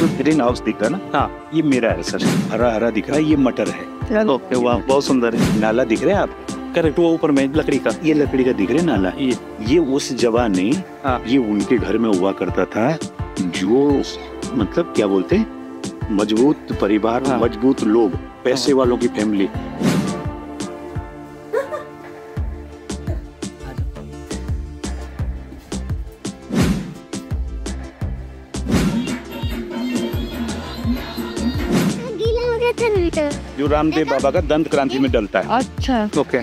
जो green house दिख रहा है ना, हाँ ये मेरा है सर। हरा हरा दिख रहा है, ये मटर है। ओके, वाह बहुत सुंदर है। नाला दिख रहा है आप? करेक्ट, वो ऊपर में लकड़ी का। ये लकड़ी का दिख रहा है नाला। ये उस जमाने हाँ। ये उनके घर में हुआ करता था, जो मतलब क्या बोलते हैं, मजबूत परिवार, हाँ। मजबूत लोग, पैसे वालों की फैमिली। जो रामदेव बाबा का दंत क्रांति में डलता है। अच्छा, ओके।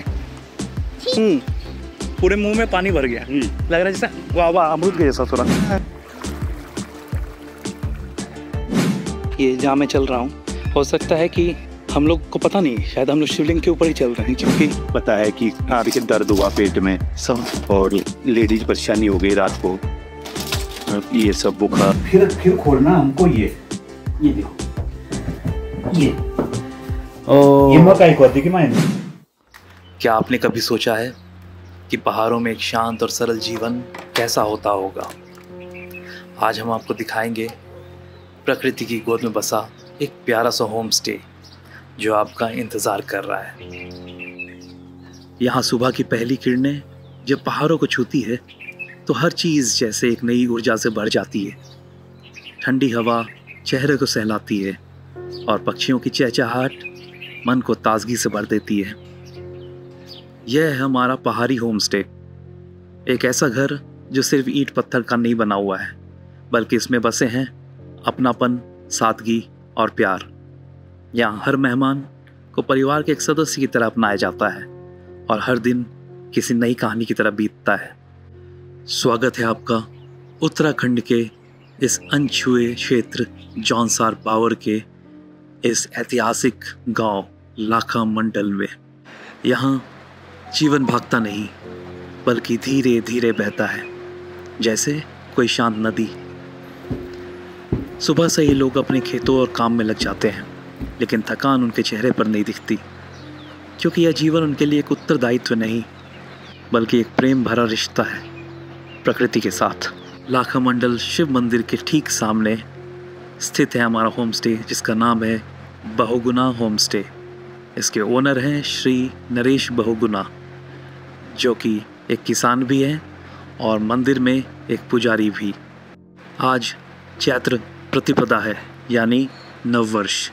पूरे मुंह में पानी भर गया, लग रहा है जैसे वाह वाह अमरूद के जैसा थोड़ा। ये जहाँ मैं चल रहा हूँ, हो सकता है कि हम लोग को पता नहीं, शायद हम लोग शिवलिंग के ऊपर ही चल रहे हैं, क्योंकि पता है कि देखिए दर्द हुआ पेट में सब और लेडीज परेशानी हो गई रात को, ये सब बुखार। फिर खोलना हमको ये देखो, ये मकाई को देखिए मायने। क्या आपने कभी सोचा है कि पहाड़ों में एक शांत और सरल जीवन कैसा होता होगा? आज हम आपको दिखाएंगे प्रकृति की गोद में बसा एक प्यारा सा होम स्टे जो आपका इंतज़ार कर रहा है। यहाँ सुबह की पहली किरणें जब पहाड़ों को छूती है तो हर चीज़ जैसे एक नई ऊर्जा से भर जाती है। ठंडी हवा चेहरे को सहलाती है और पक्षियों की चहचहाट मन को ताजगी से भर देती है। यह है हमारा पहाड़ी होम स्टे, एक ऐसा घर जो सिर्फ ईंट पत्थर का नहीं बना हुआ है, बल्कि इसमें बसे हैं अपनापन, सादगी और प्यार। यहाँ हर मेहमान को परिवार के एक सदस्य की तरह अपनाया जाता है और हर दिन किसी नई कहानी की तरह बीतता है। स्वागत है आपका उत्तराखंड के इस अनछुए क्षेत्र जौनसार पावर के इस ऐतिहासिक गांव लाखा मंडल में। यहाँ जीवन भागता नहीं, बल्कि धीरे धीरे बहता है, जैसे कोई शांत नदी। सुबह से ही लोग अपने खेतों और काम में लग जाते हैं, लेकिन थकान उनके चेहरे पर नहीं दिखती, क्योंकि यह जीवन उनके लिए एक उत्तरदायित्व नहीं, बल्कि एक प्रेम भरा रिश्ता है प्रकृति के साथ। लाखा मंडल शिव मंदिर के ठीक सामने स्थित है हमारा होम स्टे, जिसका नाम है बहुगुना होम स्टे। इसके ओनर हैं श्री नरेश बहुगुना, जो कि एक किसान भी हैं और मंदिर में एक पुजारी भी। आज चैत्र प्रतिपदा है, यानी नववर्ष,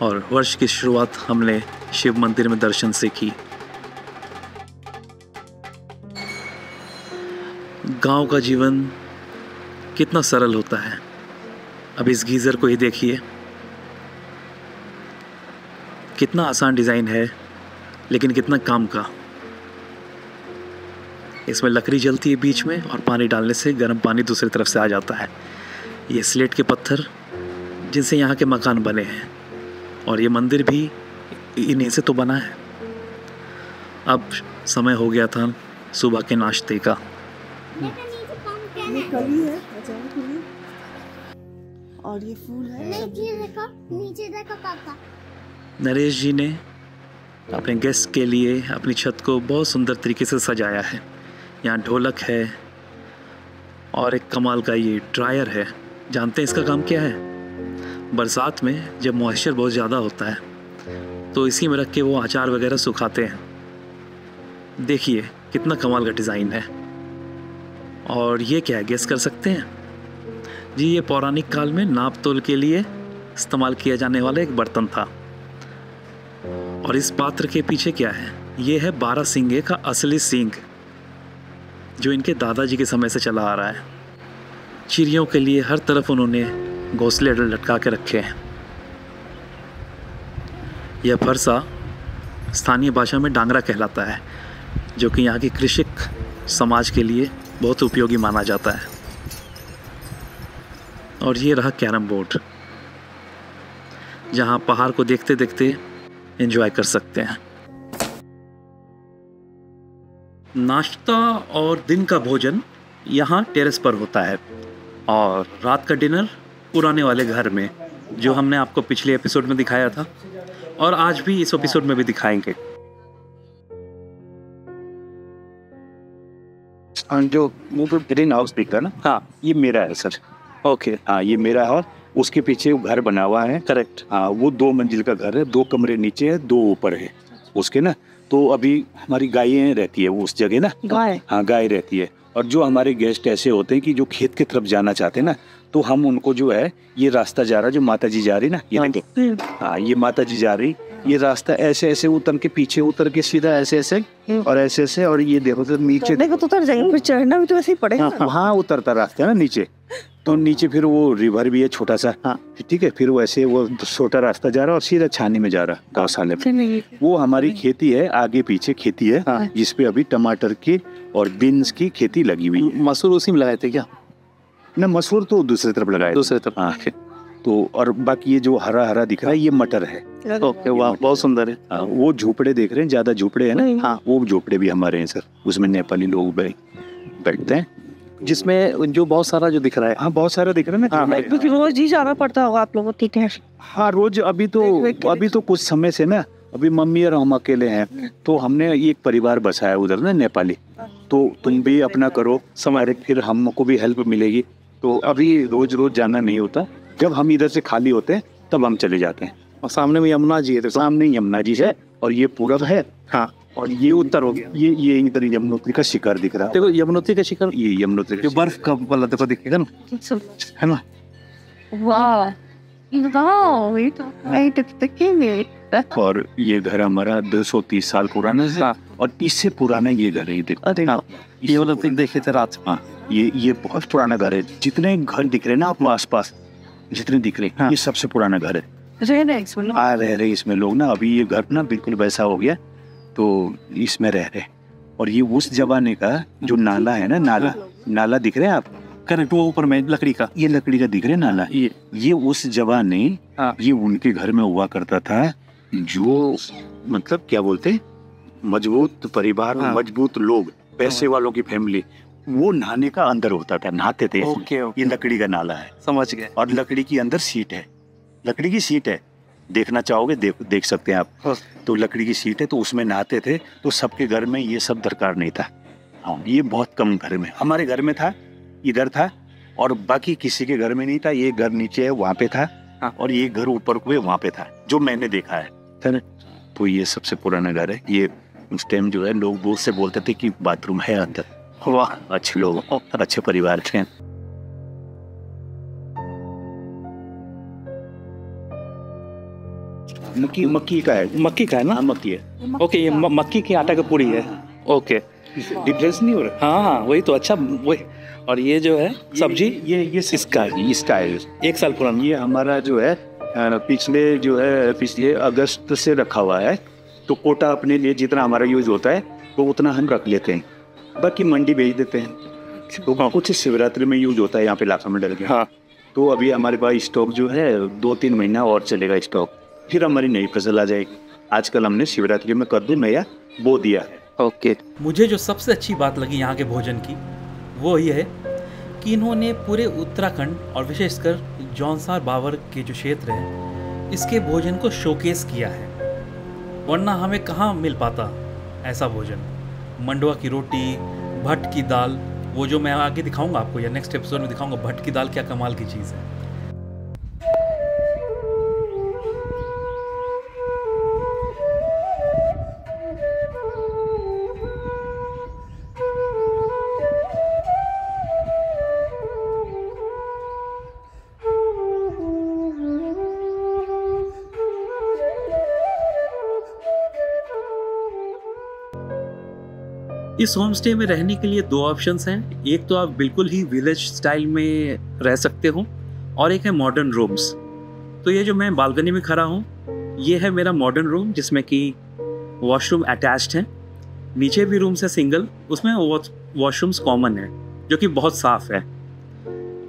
और वर्ष की शुरुआत हमने शिव मंदिर में दर्शन से की। गांव का जीवन कितना सरल होता है। अब इस गीज़र को ही देखिए, कितना आसान डिज़ाइन है, लेकिन कितना काम का। इसमें लकड़ी जलती है बीच में और पानी डालने से गर्म पानी दूसरी तरफ से आ जाता है। ये स्लेट के पत्थर जिनसे यहाँ के मकान बने हैं, और ये मंदिर भी इन्हीं से तो बना है। अब समय हो गया था सुबह के नाश्ते का। ये कली है अचार के लिए, और ये फूल है। नीचे देखो पापा। नरेश जी ने अपने गेस्ट के लिए अपनी छत को बहुत सुंदर तरीके से सजाया है। यहाँ ढोलक है और एक कमाल का ये ड्रायर है। जानते हैं इसका काम क्या है? बरसात में जब मॉइस्चर बहुत ज़्यादा होता है तो इसी में रख के वो अचार वगैरह सुखाते हैं। देखिए कितना कमाल का डिज़ाइन है। और ये क्या है, गेस कर सकते हैं? जी, ये पौराणिक काल में नाप तोल के लिए इस्तेमाल किया जाने वाला एक बर्तन था। और इस पात्र के पीछे क्या है? ये है 12 सिंगे का असली सींग, जो इनके दादाजी के समय से चला आ रहा है। चिड़ियों के लिए हर तरफ उन्होंने घोंसले लटका के रखे हैं। यह फरसा स्थानीय भाषा में डांगरा कहलाता है, जो कि यहाँ की कृषक समाज के लिए बहुत उपयोगी माना जाता है। और ये रहा कैरम बोर्ड, जहाँ पहाड़ को देखते देखते एंजॉय कर सकते हैं। नाश्ता और दिन का भोजन यहाँ टेरेस पर होता है, और रात का डिनर पुराने वाले घर में, जो हमने आपको पिछले एपिसोड में दिखाया था और आज भी इस एपिसोड में भी दिखाएंगे। जो मुंह पे ग्रीन हाउस दिख रहा है ना, हाँ ये मेरा है सर। ओके, हाँ, ये मेरा है। और उसके पीछे वो घर बना हुआ है। करेक्ट। हाँ, वो 2 मंजिल का घर है, 2 कमरे नीचे है, 2 ऊपर है उसके ना। तो अभी हमारी गायें रहती है वो उस जगह ना। गाय? हाँ, गाय रहती है। और जो हमारे गेस्ट ऐसे होते हैं कि जो खेत की तरफ जाना चाहते हैं ना, तो हम उनको जो है ये रास्ता जा रहा, जो माता जी जा रही ना, ये देखो, हाँ ये माता जी जा रही, ये रास्ता ऐसे ऐसे उतर के, पीछे उतर के सीधा ऐसे ऐसे और ऐसे ऐसे, और ये देखो तो नीचे देखो तो उतर जाएंगे, फिर चढ़ना भी तो ऐसे ही पड़ेगा। वहाँ उतरता रास्ता है ना नीचे, तो नीचे फिर वो रिवर भी है छोटा सा। हाँ। ठीक है, फिर वो ऐसे वो छोटा रास्ता जा रहा और सीधा छानी में जा रहा गौशाले में। वो हमारी खेती है, आगे पीछे खेती है। हाँ। जिसपे अभी टमाटर की और बीन्स की खेती लगी हुई है। मसूर उसी में लगाए थे क्या? ना, मसूर तो दूसरी तरफ लगाए, दूसरी तरफ। हाँ। तो और बाकी ये जो हरा हरा दिख रहा है ये मटर है। ओके, वाह, बहुत सुंदर है। हाँ, वो झोपड़े देख रहे हैं, ज्यादा झोपड़े है ना। हाँ। वो झोपड़े भी हमारे हैं सर, उसमें नेपाली लोग बैठते हैं, जिसमें जो बहुत सारा जो दिख रहा है। हाँ बहुत सारा दिख रहा है ना। हाँ, रोज ही जाना पड़ता होगा आप लोगों को? ठीक है। हाँ रोज। अभी तो कुछ समय से ना, अभी मम्मी और हम अकेले हैं, तो हमने एक परिवार बसाया उधर ना नेपाली, तो तुम भी अपना करो समारे, फिर हमको भी हेल्प मिलेगी। तो अभी रोज रोज जाना नहीं होता, जब हम इधर से खाली होते हैं तब हम चले जाते हैं। और सामने में यमुना जी है, तो सामने यमुना जी है और ये पूरब है। हाँ, और ये उत्तर हो गया। ये इधर यमुनोत्री का शिखर दिख रहा है। देखो यमुनोत्री का शिखर, ये यमुनोत्री का जो बर्फ का वाला देखो दिखेगा ना, है ना। वाह, ये तो मैं तो देखेंगे। और ये घर हमारा 230 साल पुराना है, और इससे पुराना ये घर है। ये देखो, ये वाला देखे थे रात। हाँ, ये बहुत पुराना घर है। जितने घर दिख रहे हैं ना आपको आसपास, जितने दिख रहे हैं, ये सबसे पुराना घर है। रह रहे इसमें लोग ना। अभी ये घर ना बिल्कुल वैसा हो गया, तो इसमें रह रहे। और ये उस जमाने का जो नाला है ना, नाला दिख रहे हैं आप? करेक्ट, वो ऊपर में लकड़ी का, ये लकड़ी का दिख रहे नाला। ये उस जमाने, ये उनके घर में हुआ करता था, जो मतलब क्या बोलते, मजबूत परिवार, मजबूत लोग, पैसे वालों की फैमिली, वो नहाने का अंदर होता था, नहाते थे। ओके। ये लकड़ी का नाला है, समझ गए। और लकड़ी की अंदर सीट है, लकड़ी की सीट है। देखना चाहोगे देख सकते हैं आप। तो लकड़ी की सीट है, तो उसमें नहाते थे। तो सबके घर में ये सब दरकार नहीं था। हाँ, ये बहुत कम घर में, हमारे घर में था, इधर था, और बाकी किसी के घर में नहीं था। ये घर नीचे है, वहाँ पे था। और ये घर ऊपर को है, वहाँ पे था, जो मैंने देखा है ना। तो ये सबसे पुराना घर है। ये उस टाइम जो है लोग दूर से बोलते थे कि बाथरूम है अंदर। वाह, अच्छे लोग, अच्छे परिवार थे। मक्की का है। मक्की का है ना? मक्की है। ओके, ये मक्की के आटा का पूरी है। ओके, डिफरेंस नहीं हो रहा। हाँ, वही तो। अच्छा, वही। और ये जो है सब्जी, ये इसका है 1 साल पुराना। ये हमारा जो है पिछले अगस्त से रखा हुआ है। तो कोटा अपने लिए जितना हमारा यूज होता है तो उतना हम रख लेते हैं, बाकी मंडी भेज देते हैं। तो कुछ शिवरात्रि में यूज होता है यहाँ पे लाखा में डल के। हाँ, तो अभी हमारे पास स्टॉक जो है 2-3 महीना और चलेगा स्टॉक, फिर हमारी नई फसल आ जाएगी। आजकल हमने शिवरात्रि में कद्दू नया बो दिया। ओके। मुझे जो सबसे अच्छी बात लगी यहाँ के भोजन की, वो ये है कि इन्होंने पूरे उत्तराखंड और विशेषकर जौनसार बावर के जो क्षेत्र है, इसके भोजन को शोकेस किया है। वरना हमें कहाँ मिल पाता ऐसा भोजन। मंडवा की रोटी, भट्ट की दाल, वो जो मैं आगे दिखाऊंगा आपको, या नेक्स्ट एपिसोड में दिखाऊंगा, भट्ट की दाल क्या कमाल की चीज़ है। इस होम स्टे में रहने के लिए 2 ऑप्शंस हैं। एक तो आप बिल्कुल ही विलेज स्टाइल में रह सकते हो, और एक है मॉडर्न रूम्स। तो ये जो मैं बालकनी में खड़ा हूँ, ये है मेरा मॉडर्न रूम, जिसमें कि वॉशरूम अटैच्ड है। नीचे भी रूम्स है सिंगल, उसमें वॉशरूम्स कॉमन है, जो कि बहुत साफ़ है।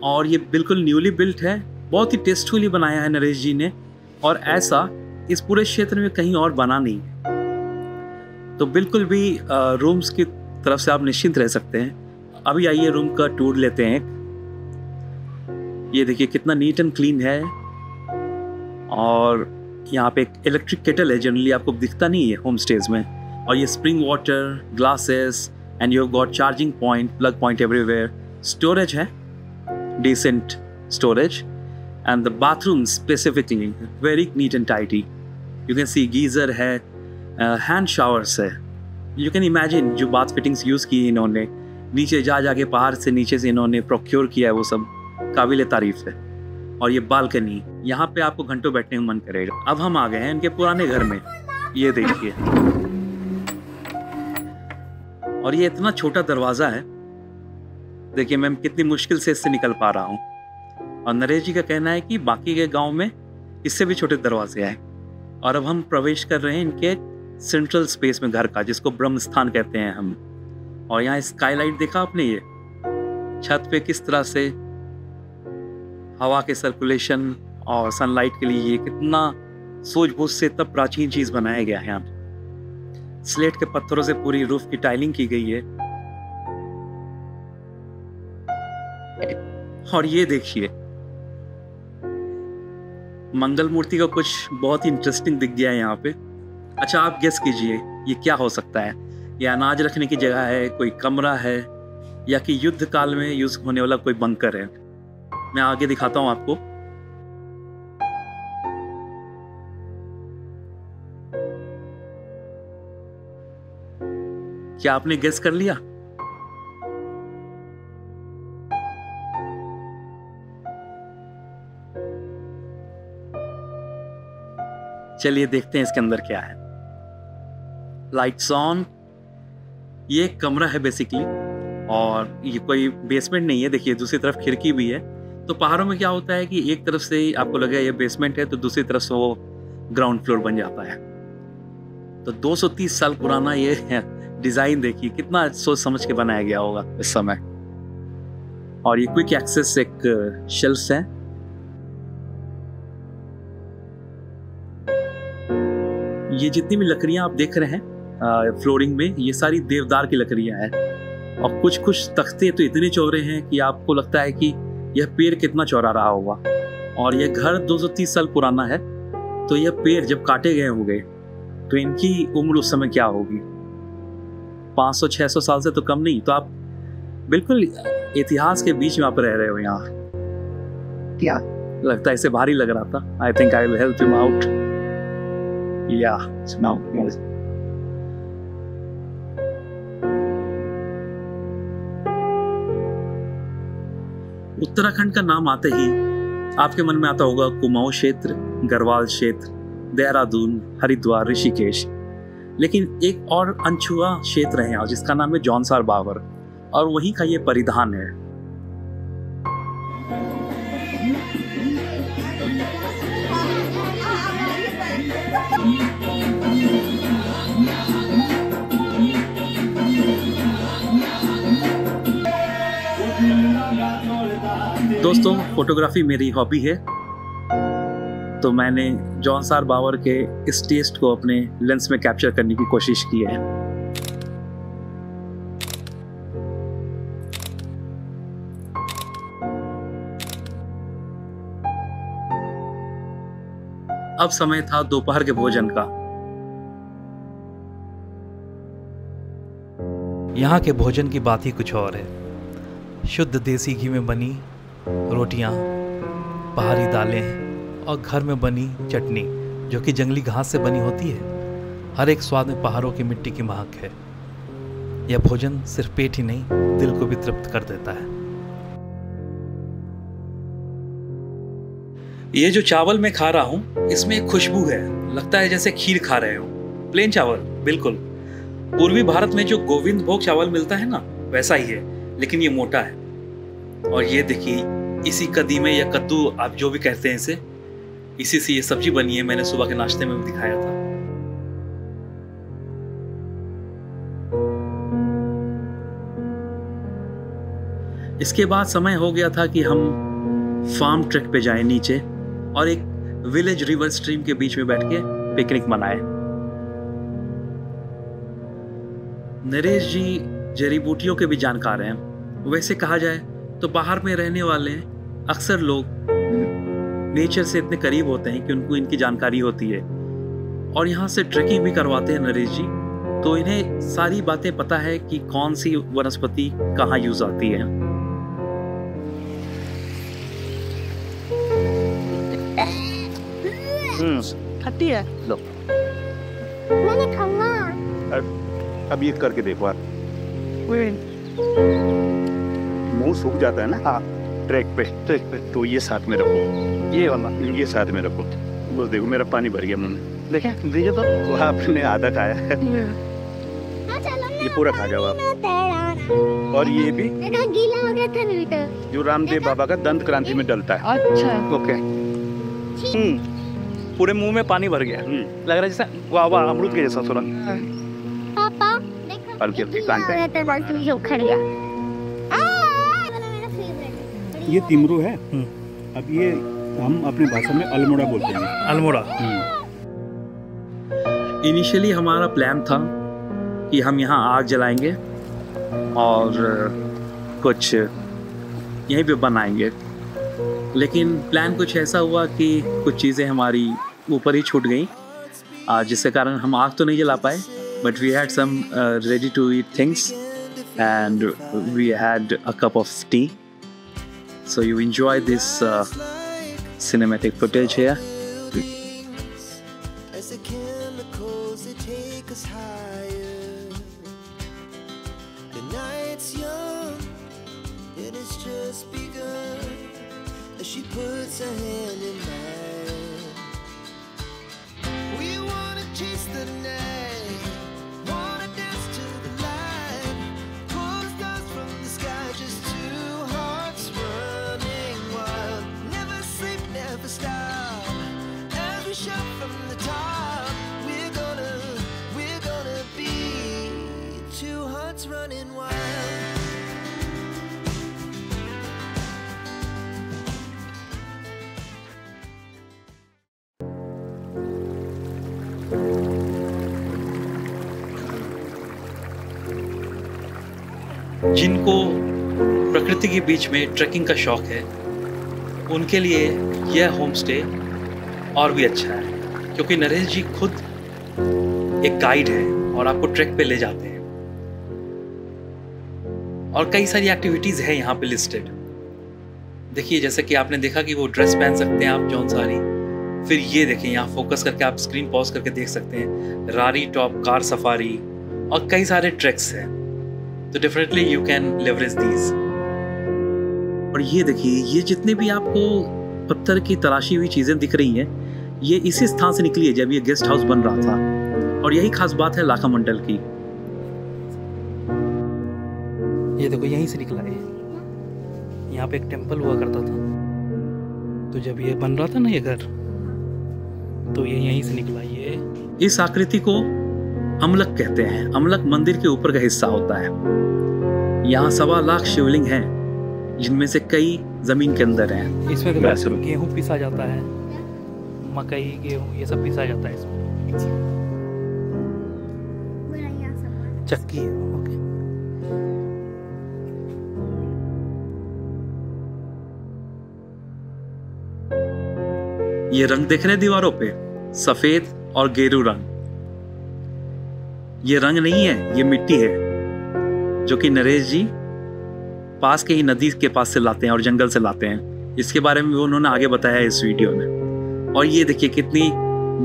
और ये बिल्कुल न्यूली बिल्ट है, बहुत ही टेस्टफुली बनाया है नरेश जी ने, और ऐसा इस पूरे क्षेत्र में कहीं और बना नहीं है। तो बिल्कुल भी रूम्स की तरफ से आप निश्चिंत रह सकते हैं। अभी आइए रूम का टूर लेते हैं। ये देखिए कितना नीट एंड क्लीन है, और यहाँ पे एक इलेक्ट्रिक केटल है, जनरली आपको दिखता नहीं है होम स्टेज में। और ये spring water, glasses, and you have got charging point, plug point everywhere. Storage है, decent storage. and the bathroom specifically very neat and tidy. You can see geyser है, hand showers है. You can imagine जो bath fittings use की इन्होंने, नीचे जा के पहाड़ से नीचे से इन्होंने प्रोक्योर किया है, वो सब काबिल तारीफ है. और ये बालकनी, यहाँ पे आपको घंटों बैठने का मन करेगा. अब हम आ गए हैं इनके पुराने घर में. ये देखिए, और ये इतना छोटा दरवाजा है. देखिए मैं कितनी मुश्किल से इससे निकल पा रहा हूँ. और नरेश जी का कहना है कि बाकी के गांव में इससे भी छोटे दरवाजे हैं. और अब हम प्रवेश कर रहे हैं इनके सेंट्रल स्पेस में घर का, जिसको ब्रह्म स्थान कहते हैं हम. और यहाँ स्काईलाइट देखा आपने, ये छत पे किस तरह से हवा के सर्कुलेशन और सनलाइट के लिए ये कितना सूझबूझ से तब प्राचीन चीज बनाया गया है. यहाँ स्लेट के पत्थरों से पूरी रूफ की टाइलिंग की गई है. और ये देखिए, मंगल मूर्ति का कुछ बहुत ही इंटरेस्टिंग दिख गया है यहाँ पे. अच्छा आप गेस कीजिए ये क्या हो सकता है. ये अनाज रखने की जगह है, कोई कमरा है, या कि युद्ध काल में यूज होने वाला कोई बंकर है. मैं आगे दिखाता हूं आपको. क्या आपने गेस कर लिया? चलिए देखते हैं इसके अंदर क्या है. Lights on. ये एक कमरा है बेसिकली, और ये कोई बेसमेंट नहीं है. देखिए दूसरी तरफ खिड़की भी है. तो पहाड़ों में क्या होता है कि एक तरफ से आपको लगे ये बेसमेंट है, तो दूसरी तरफ से वो ग्राउंड फ्लोर बन जाता है. तो 230 साल पुराना ये डिजाइन देखिए, कितना सोच समझ के बनाया गया होगा इस समय. और ये क्विक एक्सेस एक शेल्फ है. ये जितनी भी लकड़ियां आप देख रहे हैं फ्लोरिंग में, ये सारी देवदार की लकड़ियां हैं. और कुछ तख्ते तो इतने चौड़े हैं कि आपको लगता है कि यह पेड़ कितना चौड़ा रहा होगा. और यह घर 230 साल पुराना है, तो यह पेड़ जब काटे गए होंगे तो इनकी उम्र उस समय क्या होगी? 500-600 साल से तो कम नहीं. तो आप बिल्कुल इतिहास के बीच में आप रह रहे हो यहाँ. क्या लगता है? इसे भारी लग रहा था. I think I will help him out. या नाउ उत्तराखंड का नाम आते ही आपके मन में आता होगा कुमाऊं क्षेत्र, गढ़वाल क्षेत्र, देहरादून, हरिद्वार, ऋषिकेश. लेकिन एक और अनछुआ क्षेत्र है यहाँ, जिसका नाम है जौनसार बावर, और वहीं का ये परिधान है. दोस्तों फोटोग्राफी मेरी हॉबी है, तो मैंने जौनसार बावर के इस टेस्ट को अपने लेंस में कैप्चर करने की कोशिश की है. अब समय था दोपहर के भोजन का. यहाँ के भोजन की बात ही कुछ और है. शुद्ध देसी घी में बनी रोटियां, पहाड़ी दालें और घर में बनी चटनी जो कि जंगली घास से बनी होती है. हर एक स्वाद में पहाड़ों की मिट्टी की महक है. यह भोजन सिर्फ पेट ही नहीं, दिल को भी तृप्त कर देता है. ये जो चावल मैं खा रहा हूँ, इसमें एक खुशबू है. लगता है जैसे खीर खा रहे हो. प्लेन चावल बिल्कुल. पूर्वी भारत में जो गोविंद भोग चावल मिलता है ना, वैसा ही है, लेकिन ये मोटा है. और ये देखिए, इसी कदीमे या कद्दू आप जो भी कहते हैं इसे, इसी से ये सब्जी बनी है. मैंने सुबह के नाश्ते में भी दिखाया था. इसके बाद समय हो गया था कि हम फार्म ट्रैक पे जाएं नीचे, और एक विलेज रिवर स्ट्रीम के बीच में बैठ के पिकनिक मनाएं. नरेश जी जड़ी बूटियों के भी जानकार हैं. वैसे कहा जाए तो बाहर में रहने वाले अक्सर लोग नेचर से इतने करीब होते हैं कि उनको इनकी जानकारी होती है, और यहाँ से ट्रैकिंग भी करवाते हैं नरेश जी. तो इन्हें सारी बातें पता है कि कौन सी वनस्पति कहाँ यूज आती है. खट्टी है। लो मैंने खाना। अब ये करके देखो आप, मुंह सूख जाता है ना। हाँ ट्रैक पे तो ये साथ में रखो, ये वाला ये साथ में रखो। वो देखो मेरा पानी भर गया मुंह में, देखें दीजिए तो। वो आपने आधा खाया है, ये पूरा खा जाओ आप। और ये भी गीला हो गया था मीटर। जो रामदेव बाबा का दंत क्रांति में डलता है। अच्छा ओके। पूरे मुंह में पानी भर गया, लग रहा है जैसे वाह वाह अमरूद के जैसा थोड़ा। पापा देखो हल्की हल्की कान पे। जो उखड़ गया। मेरा फेवरेट ये तिमरू है। अब ये हम अपनी भाषा में अल्मोड़ा बोलते हैं। अल्मोड़ा। इनिशियली हमारा प्लान था कि हम यहाँ आग जलाएंगे और कुछ यहीं पे बनाएंगे, लेकिन प्लान कुछ ऐसा हुआ कि कुछ चीज़ें हमारी ऊपर ही छूट गई, जिसके कारण हम आग तो नहीं जला पाए, but we had some ready to eat things and we had a cup of tea. So you enjoy this cinematic footage here. As the chemicals that take us higher, the night's young, it has just begun. As she puts her hand in mine, we wanna chase the night, wanna dance to the light, pull the stars from the sky, just two hearts running wild. Never sleep, never stop. As we shout from the top, we're gonna be two hearts running wild. जिनको प्रकृति के बीच में trekking का शौक है उनके लिए यह होम स्टे और भी अच्छा है, क्योंकि नरेश जी खुद एक गाइड है और आपको ट्रैक पे ले जाते हैं और कई सारी एक्टिविटीज़ है यहाँ पे लिस्टेड। देखिए जैसे कि आपने देखा कि वो ड्रेस पहन सकते हैं आप जौन सारी, फिर ये देखिए यहाँ फोकस करके आप स्क्रीन पॉज करके देख सकते हैं रारी टॉप कार सफारी और कई सारे ट्रैक्स हैं, तो definitely you can leverage these. और ये देखिए ये जितने भी आपको पत्थर की तराशी हुई चीज़ें दिख रही हैं, ये इसी स्थान से निकली है जब ये गेस्ट हाउस बन रहा था, और यही खास बात है लाखा मंडल की। ये देखो यहीं से निकला है, यहाँ पे एक टेम्पल हुआ करता था, तो जब ये बन रहा था ना ये घर, तो ये यहीं से निकला। ये इस आकृति को अमलक कहते हैं। अमलक मंदिर के ऊपर का हिस्सा होता है। यहाँ 1.25 लाख शिवलिंग हैं, जिनमें से कई जमीन के अंदर हैं। इसमें तो गेहूँ पिसा जाता है, मकई गेहूँ ये सब पिसा जाता है इसमें। चक्की है। ओके। ये रंग देख रहे हैं दीवारों पे, सफेद और गेरू रंग। ये रंग नहीं है, ये मिट्टी है, जो कि नरेश जी पास के ही नदी के पास से लाते हैं और जंगल से लाते हैं। इसके बारे में भी उन्होंने आगे बताया है इस वीडियो में। और ये देखिए कितनी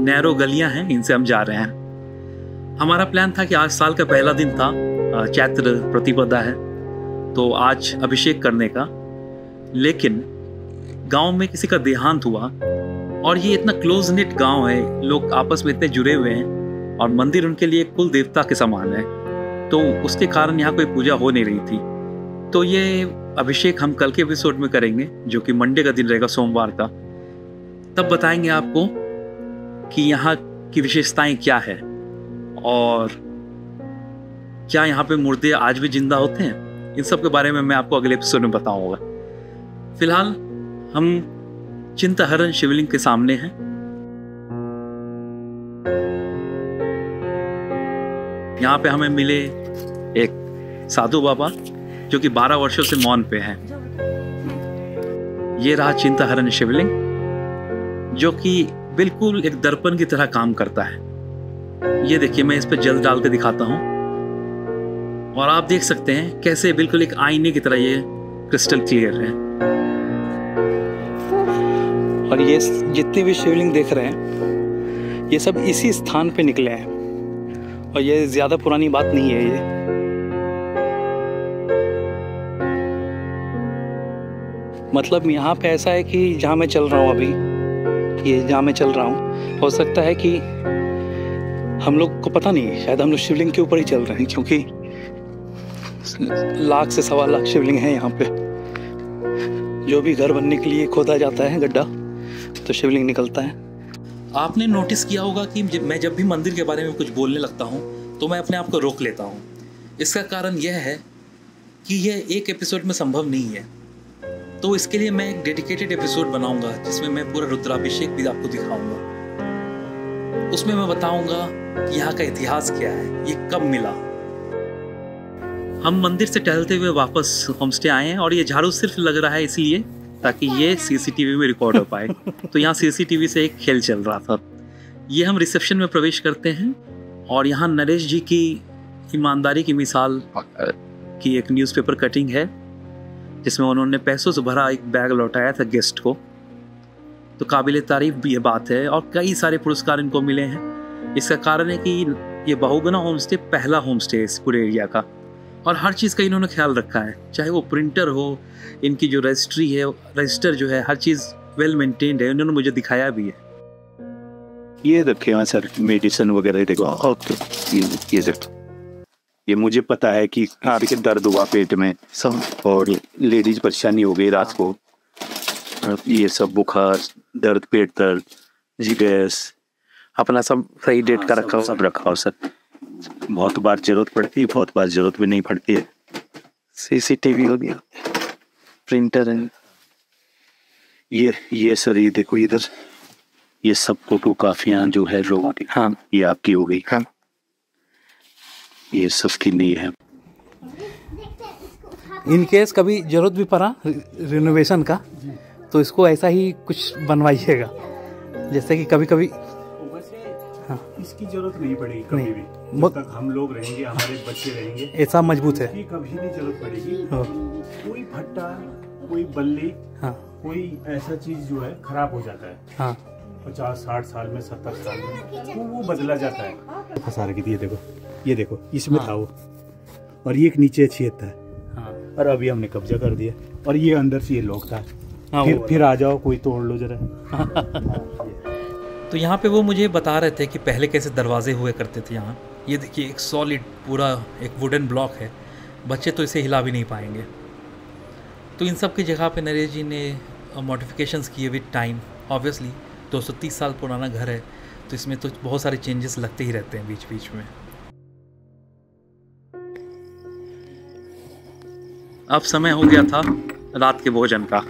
नैरो गलियां हैं, इनसे हम जा रहे हैं। हमारा प्लान था कि आज साल का पहला दिन था, चैत्र प्रतिपदा है, तो आज अभिषेक करने का, लेकिन गांव में किसी का देहांत हुआ और ये इतना क्लोज निट गांव है, लोग आपस में इतने जुड़े हुए हैं और मंदिर उनके लिए कुल देवता के समान है, तो उसके कारण यहाँ कोई पूजा हो नहीं रही थी। तो ये अभिषेक हम कल के एपिसोड में करेंगे, जो कि मंडे का दिन रहेगा, सोमवार का। तब बताएंगे आपको कि यहाँ की विशेषताएं क्या है और क्या यहाँ पे मुर्दे आज भी जिंदा होते हैं। इन सब के बारे में मैं आपको अगले एपिसोड में बताऊंगा। फिलहाल हम चिंताहरण शिवलिंग के सामने हैं। यहाँ पे हमें मिले एक साधु बाबा, जो कि 12 वर्षों से मौन पे हैं। ये रहा चिंताहरण शिवलिंग, जो कि बिल्कुल एक दर्पण की तरह काम करता है। ये देखिए मैं इस पे जल डाल के दिखाता हूँ और आप देख सकते हैं कैसे बिल्कुल एक आईने की तरह ये क्रिस्टल क्लियर है। और ये जितने भी शिवलिंग देख रहे हैं ये सब इसी स्थान पे निकले हैं और ये ज़्यादा पुरानी बात नहीं है ये। मतलब यहाँ पे ऐसा है कि जहाँ मैं चल रहा हूँ अभी, ये जहाँ मैं चल रहा हूँ, हो सकता है कि हम लोग को पता नहीं, शायद हम लोग शिवलिंग के ऊपर ही चल रहे हैं, क्योंकि लाख से 1.25 लाख शिवलिंग हैं यहाँ पे। जो भी घर बनने के लिए खोदा जाता है गड्ढा तो शिवलिंग निकलता है। आपने नोटिस किया होगा कि मैं जब भी मंदिर के बारे में कुछ बोलने लगता हूँ तो मैं अपने आप को रोक लेता हूँ। इसका कारण यह है कि यह एक एपिसोड में संभव नहीं है, तो इसके लिए मैं एक डेडिकेटेड एपिसोड बनाऊंगा जिसमें मैं पूरा रुद्राभिषेक भी आपको दिखाऊंगा। उसमें मैं बताऊंगा कि यहाँ का इतिहास क्या है, ये कब मिला। हम मंदिर से टहलते हुए वापस होमस्टे आए हैं और ये झाड़ू सिर्फ लग रहा है इसलिए ताकि ये सीसीटीवी में रिकॉर्ड हो पाए। तो यहाँ सीसीटीवी से एक खेल चल रहा था। ये हम रिसेप्शन में प्रवेश करते हैं और यहाँ नरेश जी की ईमानदारी की मिसाल की एक न्यूज़पेपर कटिंग है जिसमें उन्होंने पैसों से भरा एक बैग लौटाया था गेस्ट को। तो काबिल तारीफ भी ये बात है और कई सारे पुरस्कार इनको मिले हैं। इसका कारण है कि ये बहुगुना होमस्टे पहला होमस्टे है इस पूरे एरिया का और हर चीज़ का इन्होंने ख्याल रखा है, चाहे वो प्रिंटर हो, इनकी जो रजिस्ट्री है, रजिस्टर जो है, हर चीज़ वेल मेंटेन्ड है। उन्होंने मुझे दिखाया भी है। ये रखे हैं सर मेडिसिन वगैरह, देखो ये देखो, ये मुझे पता है कि आपके दर्द हुआ पेट में सब और लेडीज परेशानी हो गई रात को, ये सब बुखार, दर्द, पेट दर्द, गैस, अपना सब सही डेट का रखा हो, सब रखा हो सर। बहुत बार जरूरत पड़ती है, बहुत बार जरूरत भी नहीं पड़ती है। सीसीटीवी हो गया, प्रिंटर है, ये सर, ये देखो इधर, ये सब फोटो काफियां जो है लोगों की, हाँ ये आपकी हो गई, हाँ ये सब की नहीं है। इन केस कभी जरूरत भी पड़ा रिनोवेशन का तो इसको ऐसा ही कुछ बनवाइएगा, जैसे कि कभी कभी हाँ। इसकी जरूरत नहीं पड़ेगी कभी भी, जब तक हम लोग रहेंगे, हमारे बच्चे रहेंगे, ऐसा मजबूत है, कभी नहीं जरूरत पड़ेगी। कोई फट्टा, कोई बल्ली, हाँ। कोई ऐसा चीज जो है खराब हो जाता है, हाँ। 50-60 साल में, 70 साल में, तो वो बदला जाता है। फंसा रखी थी, ये देखो इसमें था वो, और ये एक नीचे छेद था, हाँ। और अभी हमने कब्जा कर दिया, और ये अंदर से ये लॉक था, हाँ। फिर आ जाओ, कोई तोड़ लो जरा। तो यहाँ पे वो मुझे बता रहे थे कि पहले कैसे दरवाजे हुए करते थे यहाँ। ये देखिए एक सॉलिड पूरा एक वुडन ब्लॉक है, बच्चे तो इसे हिला भी नहीं पाएंगे। तो इन सब की जगह पे नरेश जी ने मॉडिफिकेशंस किए विद टाइम। ऑब्वियसली 230 साल पुराना घर है तो इसमें तो बहुत सारे चेंजेस लगते ही रहते हैं बीच बीच में। अब समय हो गया था रात के भोजन का।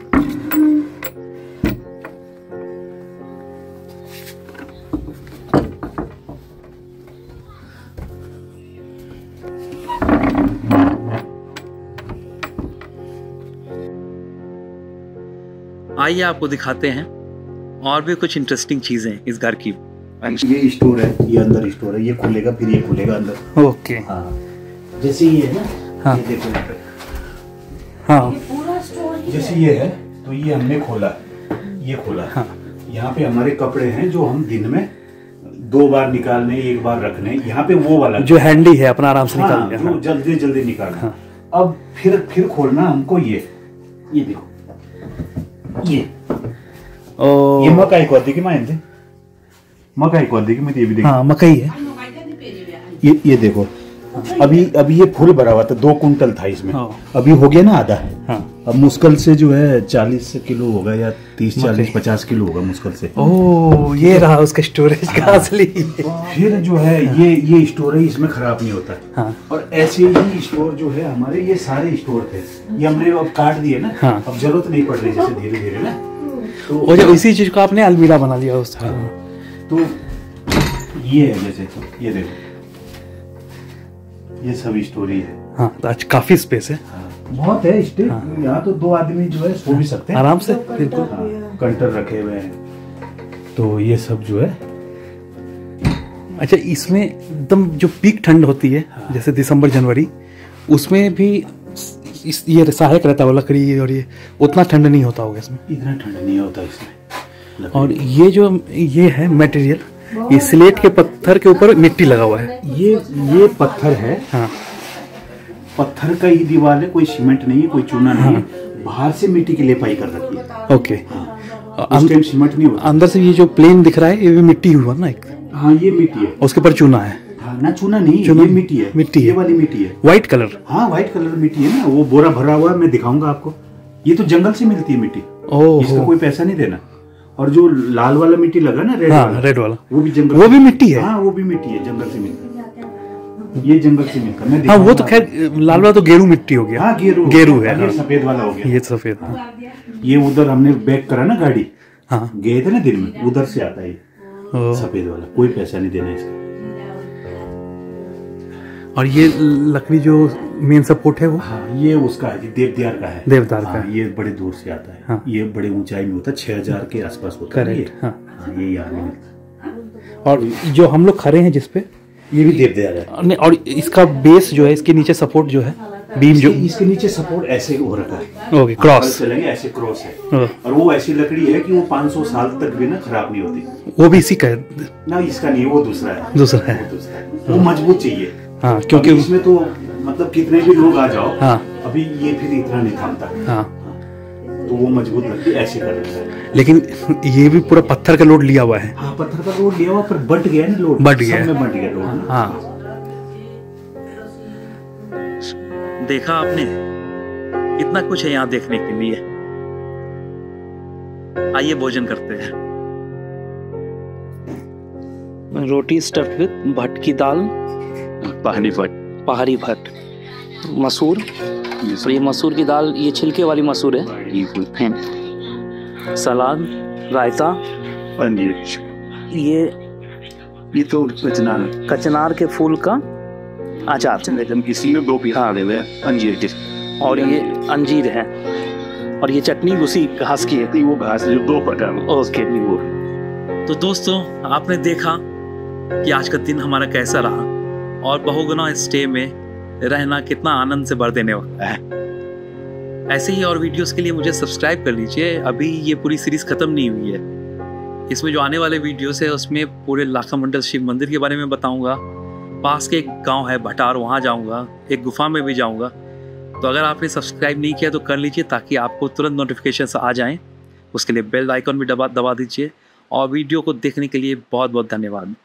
आइए आपको दिखाते हैं और भी कुछ इंटरेस्टिंग चीजें इस घर की। ये स्टोर है, ये अंदर स्टोर है, ये खुलेगा फिर ये खुलेगा अंदर। ओके, हाँ जैसे ये है ना, हाँ। ये देखो यहाँ पे, हाँ जैसे ये है तो ये हमने खोला, ये खोला, हाँ। यहाँ पे हमारे कपड़े हैं जो हम दिन में 2 बार निकालने, 1 बार रखने। यहाँ पे वो वाला जो हैंडी है अपना आराम से हाँ, निकाल, जो जल्दी जल्दी निकालना, हाँ। अब फिर खोलना हमको ये देखो, ये मकाई को देखी मैं मकाई को देखी मैं, ये भी देखी, हाँ मकई है, ये देखो, अभी ये फुल भरा हुआ था, 2 कुंटल था इसमें, अभी हो गया ना आधा, हाँ। अब मुश्किल से जो है 40 किलो होगा या 30-40-50 किलो होगा मुश्किल से। ओह ये रहा उसका स्टोरेज का असली। फिर जो है ये स्टोरेज इसमें खराब नहीं होता, हाँ। और ऐसे ही स्टोर जो है हमारे, ये सारे स्टोर थे, ये हमने अब काट दिए ना, हाँ। अब जरूरत नहीं पड़ रही जैसे धीरे धीरे ना, तो जब इसी चीज को आपने अलमीरा बना लिया उस तरह, हाँ। तो ये है जैसे, ये देखो, ये सब स्टोरी है, हाँ। तो आज काफी स्पेस है, हाँ। बहुत है स्टेज, हाँ। यहाँ तो 2 आदमी जो है सो भी सकते हैं आराम से, बिल्कुल, हाँ। कंटर रखे हुए हैं, तो ये सब जो है। अच्छा, इसमें एकदम जो पीक ठंड होती है, हाँ। जैसे दिसंबर जनवरी, उसमें भी ये सहायक रहता है वो लकड़ी, और ये उतना ठंड नहीं होता होगा इसमें, इतना ठंड नहीं होता इसमें। और ये है मटेरियल, ये स्लेट के पत्थर के ऊपर मिट्टी लगा हुआ है। ये पत्थर है। हाँ, पत्थर का ही दीवार है, कोई सीमेंट नहीं है, कोई चूना नहीं है। बाहर से मिट्टी की लेपाई कर रखी है। ओके। उस टाइम सीमेंट नहीं होता। अंदर से ये जो प्लेन दिख रहा है ये भी मिट्टी हुआ ना एक। हाँ, ये मिट्टी है। उसके ऊपर चूना है। हाँ, ना चूना नहीं, चूना ये मिट्टी है। मिट्टी ये है। वाली मिट्टी है, व्हाइट कलर। हाँ व्हाइट कलर मिट्टी है ना, वो बोरा भरा हुआ है, मैं दिखाऊंगा आपको। ये तो जंगल से मिलती है मिट्टी, इसका कोई पैसा नहीं देना। और जो लाल वाला मिट्टी लगा ना, रेड वाला, रेड वाला, वो भी जंगल, वो भी मिट्टी है। हाँ, वो भी मिट्टी है, जंगल से मिलता है। ये जंगल से मिलकर मैं हाँ, वो तो खैर लाल वाला तो गेरू मिट्टी हो गया। हाँ, गेरू है। ये सफेद वाला हो गया। ये सफेद। हाँ। ये उधर हमने बैक करा ना गाड़ी, हाँ, गए थे ना दिन में, उधर से आता है सफेद वाला, कोई पैसा नहीं देना इसका। और ये लकड़ी जो मेन सपोर्ट है वो, हाँ, ये उसका है, देवदार का है। देवदार का है। ये बड़े दूर से आता है। हाँ। ये बड़े ऊंचाई में होता है, 6000 के आसपास होता है। करेक्ट। हाँ। ये यहाँ नहीं मिलता। और जो हम लोग खड़े हैं जिसपे, ये भी देवदार है। और इसका बेस जो है, इसके नीचे सपोर्ट जो है, बीम जो इसके नीचे सपोर्ट ऐसे हो रखा है। ओके, क्रॉस चलेंगे ऐसे, क्रॉस है। और वो ऐसी लकड़ी है कि वो 500 साल तक भी ना खराब नहीं होती। वो भी इसी का है ना, इसका नहीं, वो दूसरा है। दूसरा है। वो मजबूत चाहिए। हाँ, क्योंकि इसमें तो मतलब कितने भी लोग आ जाओ, हाँ, अभी ये फिर इतना नहीं थामता। हाँ, तो वो मजबूत लगती है, ऐसे कर रखा है। लेकिन ये भी पूरा पत्थर का लोड लिया हुआ है। हाँ, पत्थर का लोड लिया हुआ, पर बट गया ना लोड, बट गया, सब में बट गया लोड। हाँ। देखा आपने, इतना कुछ है यहाँ देखने के लिए। आइए भोजन करते हैं। रोटी स्टफ्ड विद भट की दाल, पहाड़ी भट, मसूर, और ये मसूर की दाल, ये छिलके वाली मसूर है, सलाद, रायता, ये तो कचनार के फूल का अचार, इसमें दो पीस अंजीर के, और ये अंजीर है, और ये चटनी उसी घास की है। वो घास जो 2 प्रकार। ओके। तो दोस्तों, आपने देखा कि आज का दिन हमारा कैसा रहा और बहुगुना स्टे में रहना कितना आनंद से भर देने वाला है। ऐसे ही और वीडियोस के लिए मुझे सब्सक्राइब कर लीजिए। अभी ये पूरी सीरीज खत्म नहीं हुई है। इसमें जो आने वाले वीडियोस है उसमें पूरे लाखा मंडल शिव मंदिर के बारे में बताऊंगा। पास के एक गांव है भटार, वहाँ जाऊंगा, एक गुफा में भी जाऊंगा। तो अगर आपने सब्सक्राइब नहीं किया तो कर लीजिए, ताकि आपको तुरंत नोटिफिकेशन आ जाएं। उसके लिए बेल आइकन भी दबा दीजिए। और वीडियो को देखने के लिए बहुत बहुत धन्यवाद।